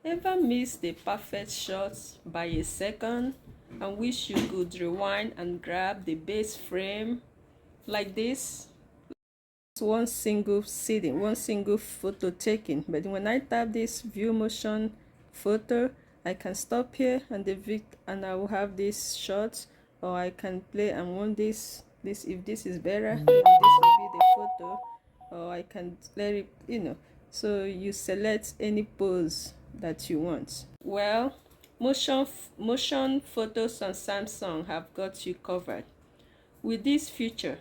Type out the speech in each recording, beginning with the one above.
Ever miss the perfect shot by a second and wish you could rewind and grab the base frame like this? One single sitting, one single photo taken. But when I tap this view motion photo, I can stop here and and I will have this shot, or I can play and want this if this is better, and this will be the photo, or I can let it, so you select any pose that you want. Well, motion photos on Samsung have got you covered. With this feature,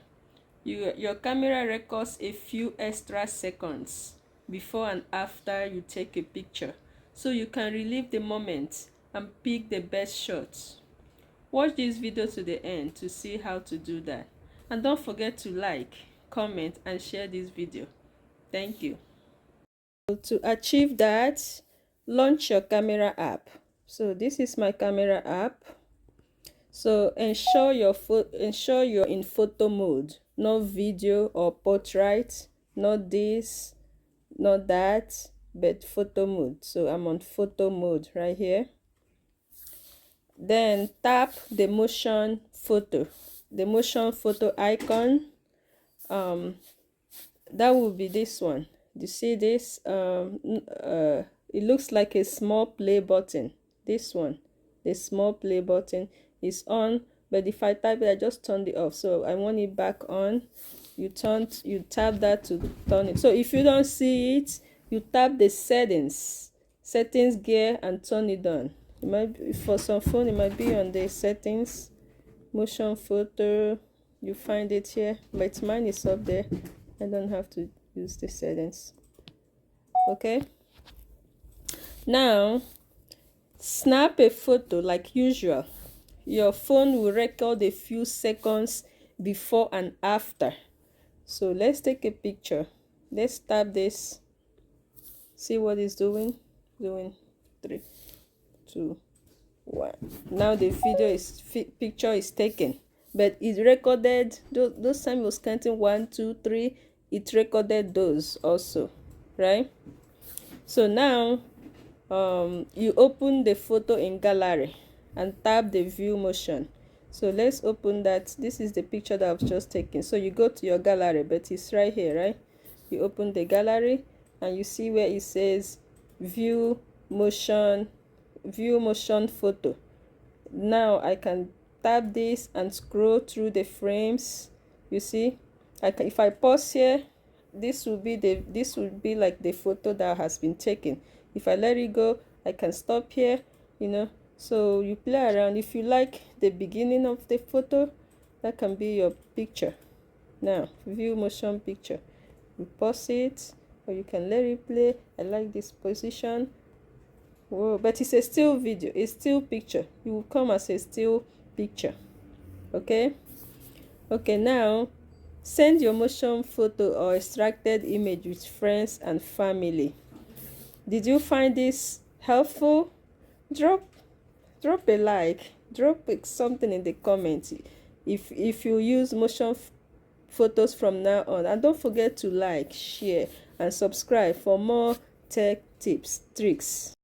your camera records a few extra seconds before and after you take a picture, so you can relive the moment and pick the best shots. Watch this video to the end to see how to do that. And don't forget to like, comment, and share this video. Thank you. To achieve that, launch your camera app. So this is my camera app. So ensure you're in photo mode, not video or portrait, not this, not that, but photo mode. So I'm on photo mode right here. Then tap the motion photo icon. That will be this one. You see this? It looks like a small play button. This one, the small play button is on, but if I type it, I just turned it off, so I want it back on. You tap that to turn it. So if you don't see it, you tap the settings gear and turn it on. It might be, for some phone, it might be on the settings, motion photo. You find it here, but mine is up there. I don't have to use the settings. Okay, now snap a photo like usual. Your phone will record a few seconds before and after. So let's take a picture. Let's tap this. See what it's doing? 3, 2, 1. Now the picture is taken, but it recorded those time it was counting 1, 2, 3. It recorded those also, right? So now you open the photo in gallery and tap the view motion. So let's open that. This is the picture that I've just taken. So you go to your gallery, but it's right here, right? You open the gallery and you see where it says view motion photo. Now I can tap this and scroll through the frames. You see, if I pause here, this will be like the photo that has been taken. If I let it go, I can stop here, so you play around. If you like the beginning of the photo, that can be your picture. Now view motion picture, you pause it or you can let it play. I like this position. Whoa, but it's a still video, a still picture. It will come as a still picture. Okay, now send your motion photo or extracted image with friends and family. Did you find this helpful? Drop a like, drop something in the comments if you use motion photos from now on, and don't forget to like, share, and subscribe for more tech tips, tricks.